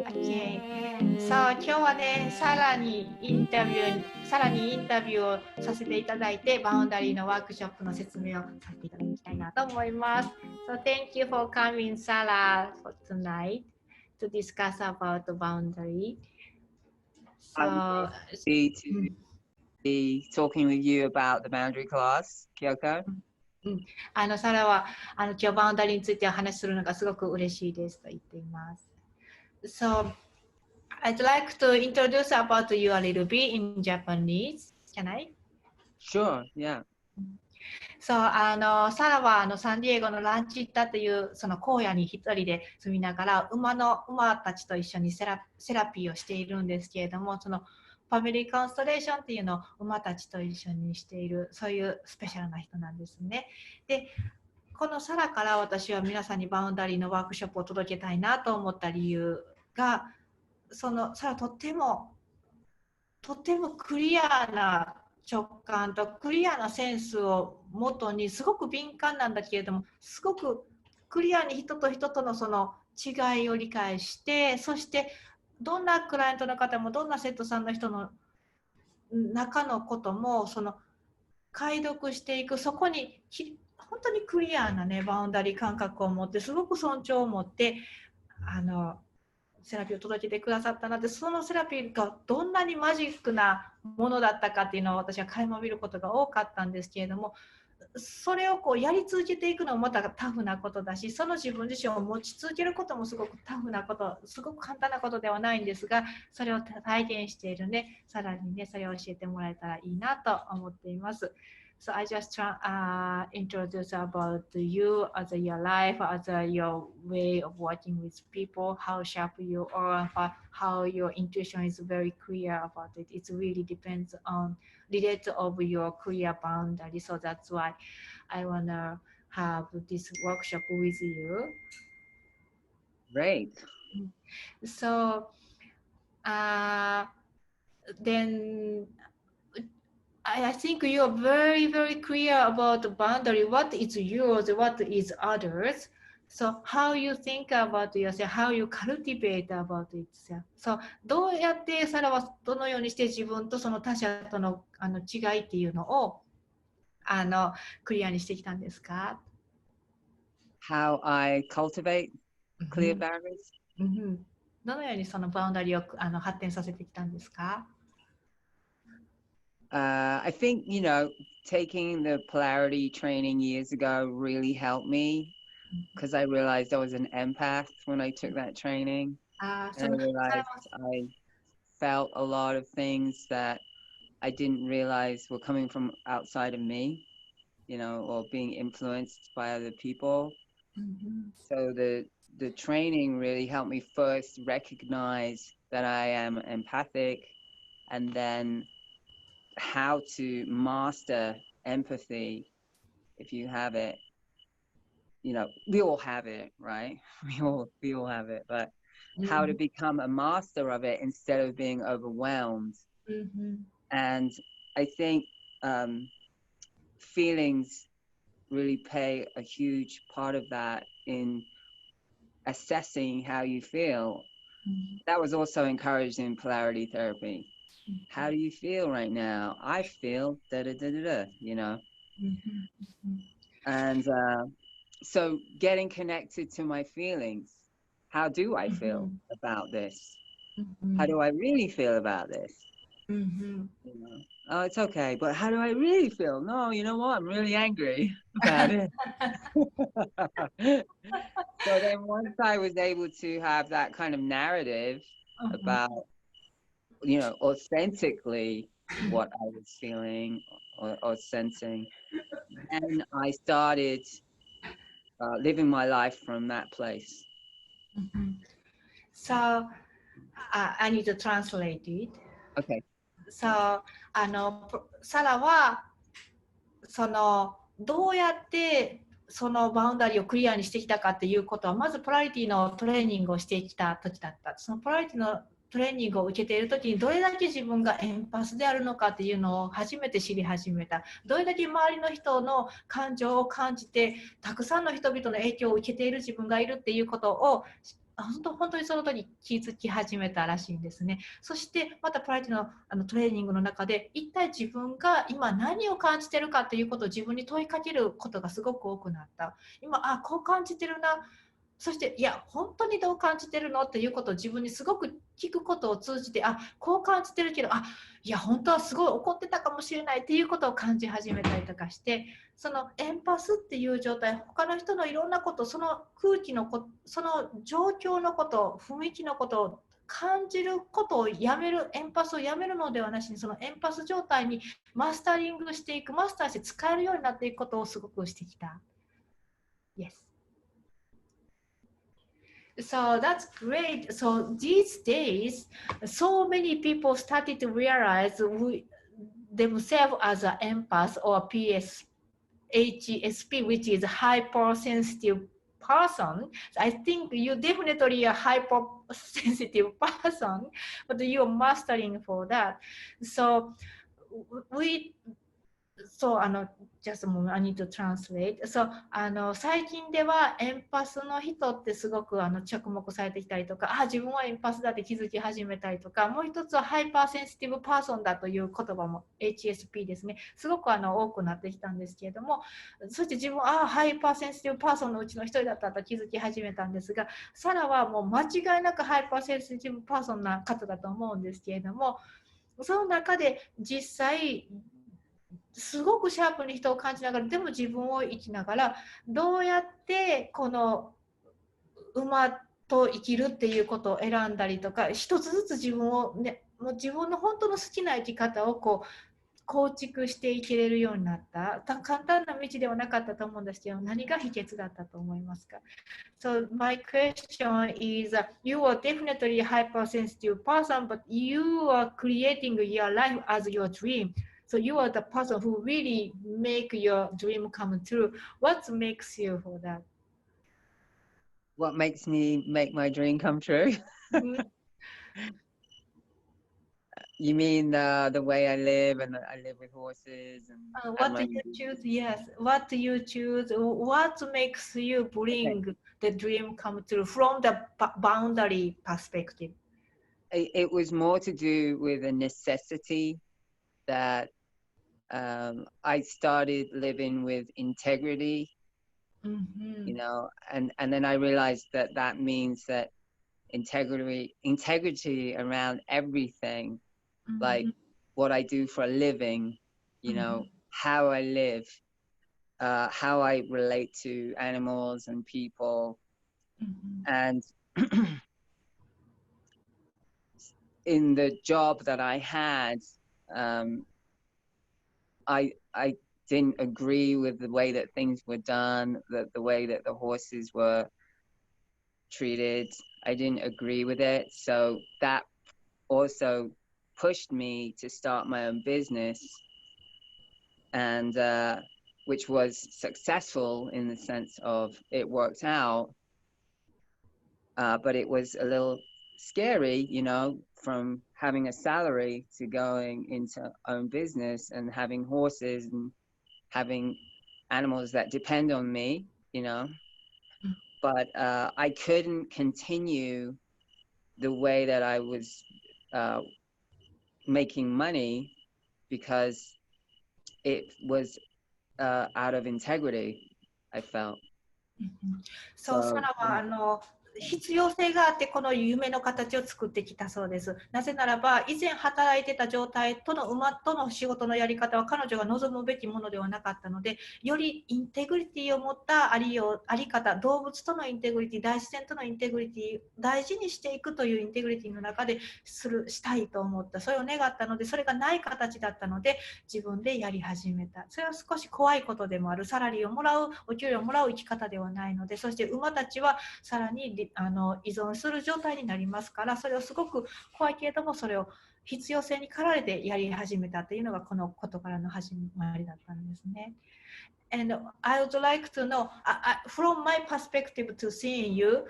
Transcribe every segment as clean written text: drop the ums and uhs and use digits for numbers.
Okay. So 今日はね、さらにインタビューをさせていただいて、バウンダリーのワークショップの説明をさせていただきたいなと思います。So thank you for coming, Sara, for tonight to discuss about the boundary. I'm So, happy to be talking with you about the boundary class, Kyoko. サラは今日バウンダリーについてお話しするのがすごく嬉しいですと言っています。So, I'd like to introduce about you a little bit in Japanese. Can I? Sure, yeah. そう、サラはサンディエゴのランチッタというその荒野に一人で住みながら馬たちと一緒にセラピーをしているんですけれども、そのファミリーコンストレーションっていうのを馬たちと一緒にしている、そういうスペシャルな人なんですね。で、このサラから私は皆さんにバウンダリーのワークショップを届けたいなと思った理由が、そのサラとってもクリアな直感とクリアなセンスをもとにすごく敏感なんだけれども、すごくクリアに人と人とのその違いを理解して、そしてどんなクライアントの方もどんな生徒さんの人の中のこともその解読していく、そこに本当にクリアなねバウンダリー感覚を持って、すごく尊重を持ってセラピーを届けてくださったなって、そのセラピーがどんなにマジックなものだったかっていうのを私は垣間見ることが多かったんですけれども、それをこうやり続けていくのもまたタフなことだし、その自分自身を持ち続けることもすごくタフなこと、すごく簡単なことではないんですが、それを体験しているね、さらにね、それを教えてもらえたらいいなと思っています。So I just introduce about you as your life, as your way of working with people, how sharp you are, how your intuition is very clear about it. It really depends on relate of your career boundary. So that's why I wanna have this workshop with you. Great. So then I think you are very, very clear about the boundary, what is yours, what is others. So how you think about yourself, how you cultivate about itself. So どうやってサラはどのようにして自分とその他者との違いっていうのをクリアにしてきたんですか？ How I cultivate clear boundaries? どのようにそのバウンダリーを発展させてきたんですか？ I think, taking the polarity training years ago really helped me because I realized I was an empath when I took that training. And I realized I felt a lot of things that I didn't realize were coming from outside of me, or being influenced by other people. So the training really helped me first recognize that I am empathic, and then how to master empathy if you have it. We all have it, right? We all have it, but how to become a master of it instead of being overwhelmed. And I think feelings really play a huge part of that in assessing how you feel. That was also encouraged in polarity therapy. How do you feel right now? I feel da-da-da-da-da, And so getting connected to my feelings. How do I feel about this? How do I really feel about this? Oh, it's okay, but how do I really feel? No, you know what? I'm really angry about it. So then once I was able to have that kind of narrative about, authentically what I was feeling or sensing, and I started living my life from that place. So I need to translate it. Okay. So サラはどうやってそのバウンダリーをクリアにしてきたかっていうことは、まずポラリティのトレーニングをしてきた時だった。そのポラリティのトレーニングを受けている時にどれだけ自分がエンパスであるのかっていうのを初めて知り始めた。どれだけ周りの人の感情を感じてたくさんの人々の影響を受けている自分がいるっていうことを本当にその時気づき始めたらしいんですね。そしてまたプライティのトレーニングの中で一体自分が今何を感じてるかっていうことを自分に問いかけることがすごく多くなった。今こう感じてるな。そしていや本当にどう感じてるのっていうことを自分にすごく聞くことを通じてこう感じてるけどいや本当はすごい怒ってたかもしれないっていうことを感じ始めたりとかして、そのエンパスっていう状態、他の人のいろんなこと、その空気のこと、その状況のこと、雰囲気のことを感じることをやめる、エンパスをやめるのではなしに、そのエンパス状態にマスタリングしていく、マスターして使えるようになっていくことをすごくしてきた。Yes. So that's great. So these days, so many people started to realize themselves as an empath or HSP, which is hypersensitive person. I think you definitely a hypersensitive person, but you're mastering for that. So weそうjust a moment, I need to translate. そう最近ではエンパスの人ってすごく着目されてきたりとか、自分はエンパスだって気づき始めたりとか、もう一つはハイパーセンシティブパーソンだという言葉も HSP ですね、すごく多くなってきたんですけれども、そして自分はハイパーセンシティブパーソンのうちの一人だったと気づき始めたんですが、サラはもう間違いなくハイパーセンシティブパーソンな方だと思うんですけれども、その中で実際すごくシャープに人を感じながら、でも自分を生きながら、どうやってこの馬と生きるっていうことを選んだりとか、一つずつ自分を、ね、もう自分の本当の好きな生き方を構築していけれるようになった。簡単な道ではなかったと思うんですけど、何が秘訣だったと思いますか？ So my question is, you are definitely a hypersensitive person, but you are creating your life as your dream. So you are the person who really make your dream come true. What makes you for that? What makes me make my dream come true? You mean the way I live, and I live with horses and what do you choose? Yes. What do you choose? What makes you bring the dream come true from the boundary perspective? It was more to do with a necessity that I started living with integrity, you know, and then I realized that that means that integrity around everything, like what I do for a living, you know, how I live, how I relate to animals and people. And in the job that I had, I didn't agree with the way that things were done, the way that the horses were treated. I didn't agree with it. So that also pushed me to start my own business, and which was successful in the sense of it worked out, but it was a little scary, you know, from having a salary to going into own business and having horses and having animals that depend on me, you know. But I couldn't continue the way that I was making money because it was out of integrity, I felt. そう、サラは必要性があってこの夢の形を作ってきたそうです。なぜならば以前働いてた状態との馬との仕事のやり方は彼女が望むべきものではなかったので、よりインテグリティを持ったあり方、動物とのインテグリティ、大自然とのインテグリティ大事にしていくというインテグリティの中でしたいと思った。それを願ったので、それがない形だったので自分でやり始めた。それは少し怖いことでもある。サラリーをもらう、お給料をもらう生き方ではないので、そして馬たちはさらに依存する状態になりますから、それをすごく怖いけれども、それを必要性に駆られてやり始めたというのがこのことからの始まりだったんですね。And I would like to know, from my perspective to seeing you,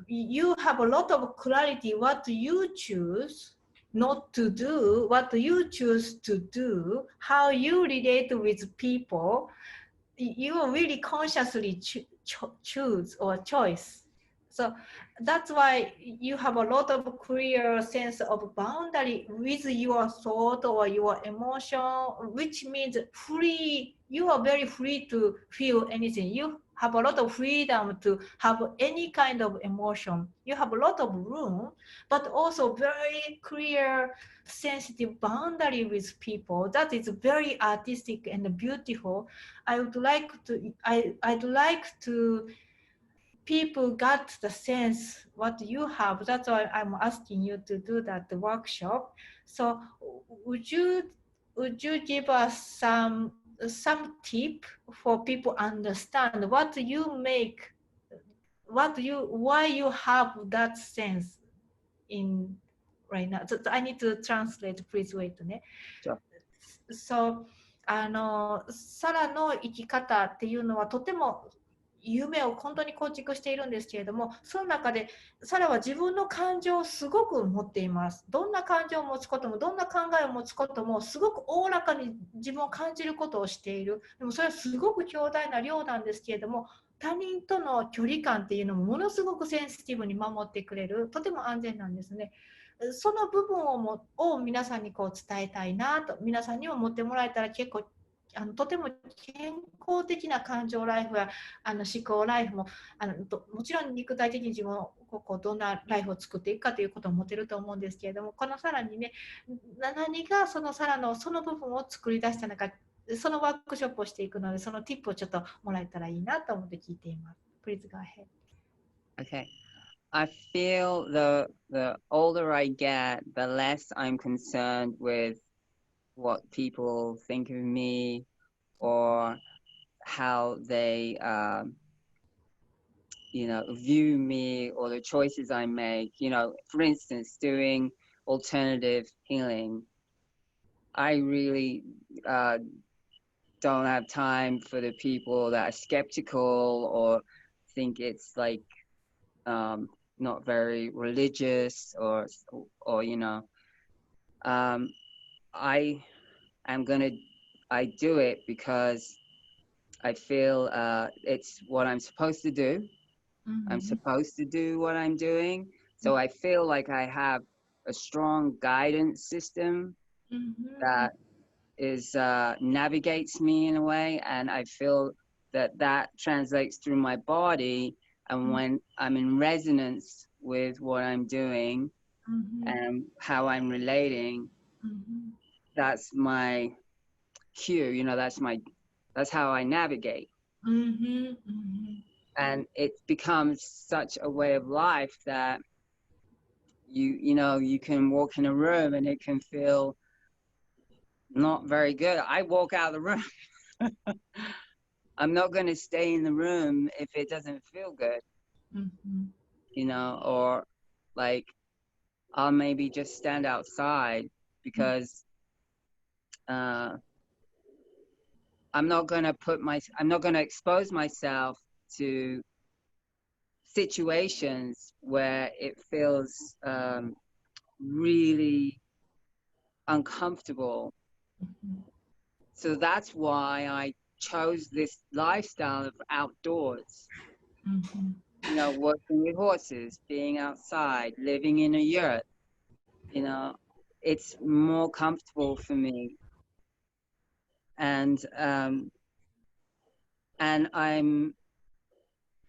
you have a lot of clarity what you choose not to do, what you choose to do, how you relate with people. You really consciously choose or choice. So that's why you have a lot of clear sense of boundary with your thought or your emotion, which means free. You are very free to feel anything. You have a lot of freedom to have any kind of emotion. You have a lot of room, but also very clear, sensitive boundary with people. That is very artistic and beautiful. I'd like to people got the sense what you have. That's why I'm asking you to do that workshop. So would you give us some tip for people understand what you make, why you have that sense in right now. So I need to translate. Please wait ね。Sure. So サラの生き方っていうのはとても夢を本当に構築しているんですけれども、その中でサラは自分の感情をすごく持っています。どんな感情を持つこともどんな考えを持つこともすごくおおらかに自分を感じることをしている。でもそれはすごく強大な量なんですけれども、他人との距離感っていうのもものすごくセンシティブに守ってくれる、とても安全なんですね。その部分を皆さんにこう伝えたいなと、皆さんにも持ってもらえたら結構とても健康的な感情ライフや思考ライフももちろん肉体的に自分をこうどんなライフを作っていくかということを持てると思うんですけれども、このさらにね、何がそのさらのその部分を作り出したのか、そのワークショップをしていくので、そのティップをちょっともらえたらいいなと思って聞いています。Please go ahead. Okay. I feel the older I get, the less I'm concerned with what people think of me or how they, view me or the choices I make. For instance, doing alternative healing, I really don't have time for the people that are skeptical or think it's like not very religious or I do it because I feel it's what I'm supposed to do. I'm supposed to do what I'm doing. So I feel like I have a strong guidance system that is navigates me in a way, and I feel that translates through my body. And when I'm in resonance with what I'm doing and how I'm relating, that's my cue. That's how I navigate. And it becomes such a way of life that you can walk in a room and it can feel not very good. I walk out of the room. I'm not going to stay in the room if it doesn't feel good, or like I'll maybe just stand outside because I'm not going to expose myself to situations where it feels really uncomfortable. So that's why I chose this lifestyle of outdoors, working with horses, being outside, living in a yurt. It's more comfortable for me, and I'm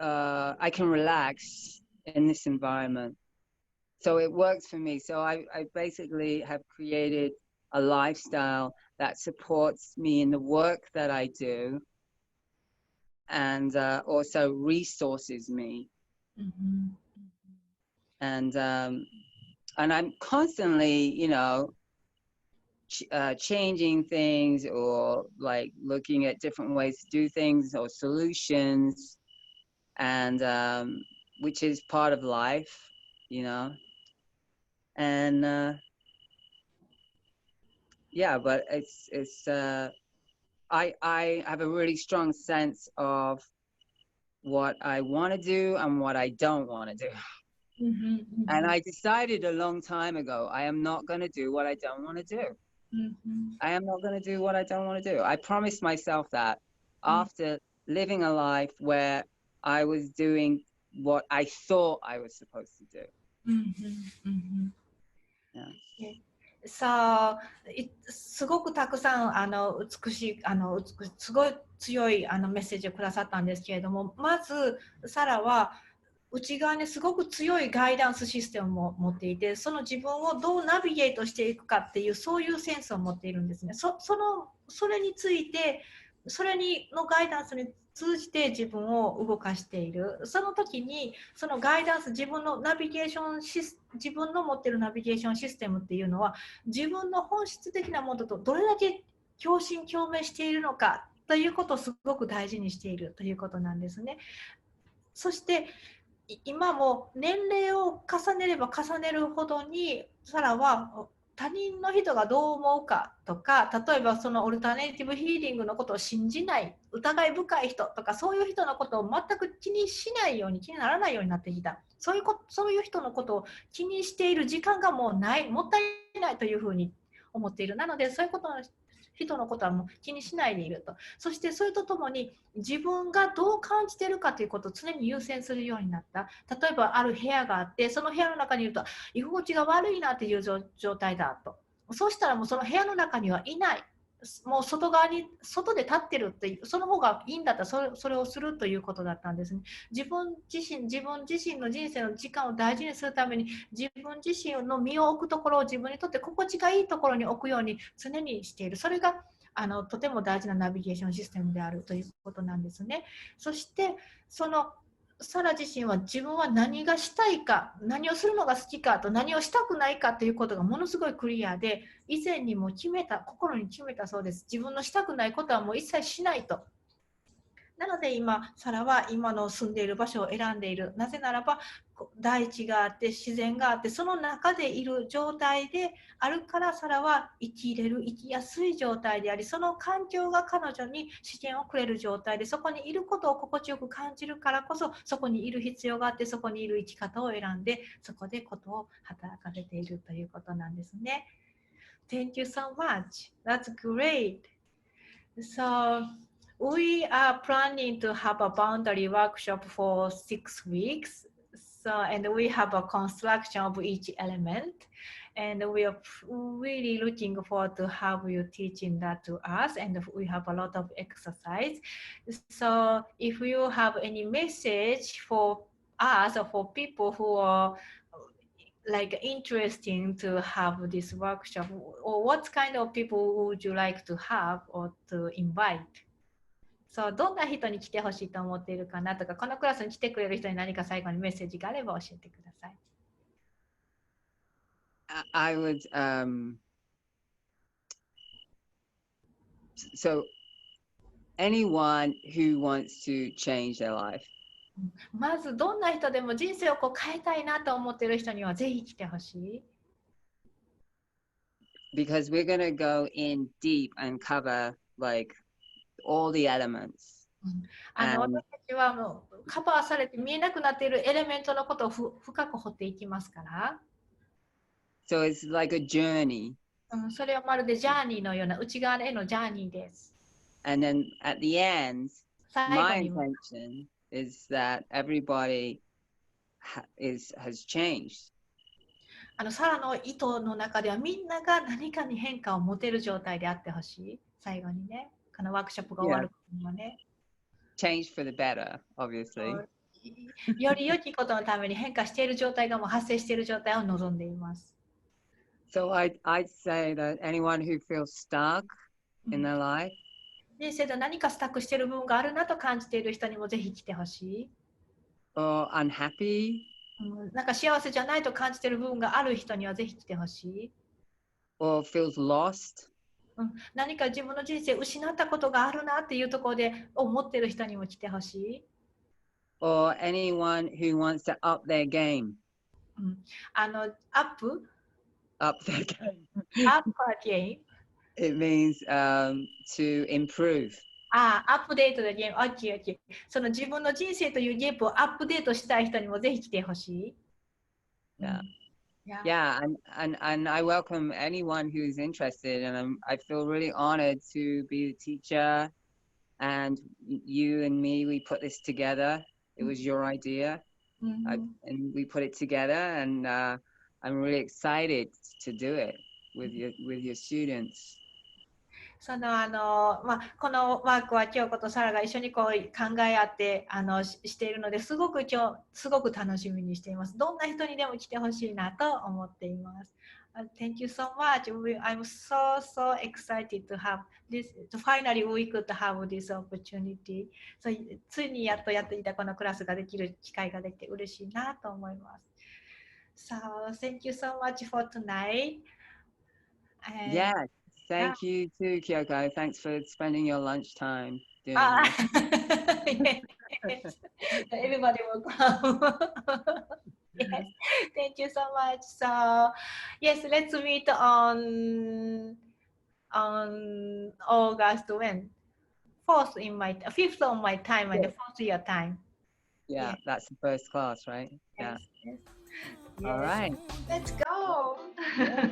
I can relax in this environment, so it works for me. So I basically have created a lifestyle that supports me in the work that I do, and also resources me. And I'm constantly, changing things or like looking at different ways to do things or solutions, and which is part of life, and yeah, but it's I have a really strong sense of what I want to do and what I don't want to do. And I decided a long time ago, I am not going to do what I don't want to do. I am not going to do what I don't want to do. I promised myself that after living a life where I was doing what I thought I was supposed to do. So, すごくたくさん美しいすごい強いメッセージをくださったんですけれども、まずサラは内側にすごく強いガイダンスシステムを持っていて、その自分をどうナビゲートしていくかっていうそういうセンスを持っているんですね。それについてのガイダンスに通じて自分を動かしている。その時にそのガイダンス、自分の持っているナビゲーションシステムっていうのは自分の本質的なものとどれだけ共振共鳴しているのかということをすごく大事にしているということなんですね。そして今も年齢を重ねれば重ねるほどにサラは他人の人がどう思うかとか、例えばそのオルタネイティブヒーリングのことを信じない、疑い深い人とか、そういう人のことを全く気にしないように、気にならないようになってきた。そういう人のことを気にしている時間がもうない、もったいないというふうに思っている。なのでそういう人のことはもう気にしないでいると。そしてそれとともに自分がどう感じているかということを常に優先するようになった。例えばある部屋があって、その部屋の中にいると居心地が悪いなという状態だと。そうしたらもうその部屋の中にはいない。もう外で立ってるっていう、その方がいいんだったらそれをするということだったんですね。自分自身の人生の時間を大事にするために自分自身の身を置くところを自分にとって心地がいいところに置くように常にしている。それがとても大事なナビゲーションシステムであるということなんですね。そしてサラ自身は自分は何がしたいか、何をするのが好きかと何をしたくないかということがものすごいクリアで、以前にも心に決めたそうです。自分のしたくないことはもう一切しないと。なのでサラは今の住んでいる場所を選んでいる。なぜならば大地があって自然があって、その中でいる状態であるから、サラは生きやすい状態であり、その環境が彼女に資源をくれる状態で、そこにいることを心地よく感じるからこそ、そこにいる必要があって、そこにいる生き方を選んで、そこでことを働かせているということなんですね。Thank you so much. That's great. So we are planning to have a boundary workshop for 6 weeks. And we have a construction of each element. And we are really looking forward to have you teaching that to us. And we have a lot of exercise. So if you have any message for us or for people who are like interesting to have this workshop, or what kind of people would you like to have or to invite? そう、どんな人に来てほしいと思っているかなとか、このクラスに来てくれる人に何か最後にメッセージがあれば教えてください。I would so anyone who wants to change their life. まずどんな人でも人生を変えたいなと思っている人にはぜひ来てほしい。Because we're going to go in deep and cover like all the elements. 私たちはカバーされて見えなくなっているエレメントのことを深く掘っていきますから。So it's like a journey. それはまるでジャーニーのような内側へのジャーニーです。And then at the end, my intention is that everybody has changed. サラの意図の中ではみんなが何かに変化を持てる状態であってほしい。最後にね、このワークショップが終わるのはね。Change for the better, obviously. より良きことのために変化している状態がもう発生している状態を望んでいます。So I'd say that anyone who feels stuck in their life, 人生で何かスタックしている部分があるなと感じている人にもぜひ来てほしい。or unhappy, なんか幸せじゃないと感じている部分がある人にはぜひ来てほしい。or feels lost, 何か自分の人生失ったことがあるなっていうところで思っている人にも来てほしい。or anyone who wants to up their game. アップ Up their game. Up their game. It means to improve. アップデートでゲーム、OK、OK。その自分の人生というゲームをアップデートしたい人にもぜひ来てほしい。Yeah. Yeah, and I welcome anyone who's interested, and I feel really honored to be the teacher, and you and me, we put this together. It was your idea, and we put it together, and I'm really excited to do it with your students. このワークは京子とサラが一緒に考え合ってしているのですごく楽しみにしています。どんな人にでも来てほしいなと思っています。Thank you so much. I'm so excited to have this. Finally, we could have this opportunity. ついにやっとやっていたこのクラスができる機会ができて嬉しいなと思います。So, thank you so much for tonight. Yeah, thank you too, Kyoko. Thanks for spending your lunchtime doing this. Yes. Everybody will come. Yes, thank you so much. So, yes, let's meet on August when 5th on my time and the 4th your time. Yeah, yes. That's the first class, right? Yes, Yeah. yes. All right. Let's go. Yeah.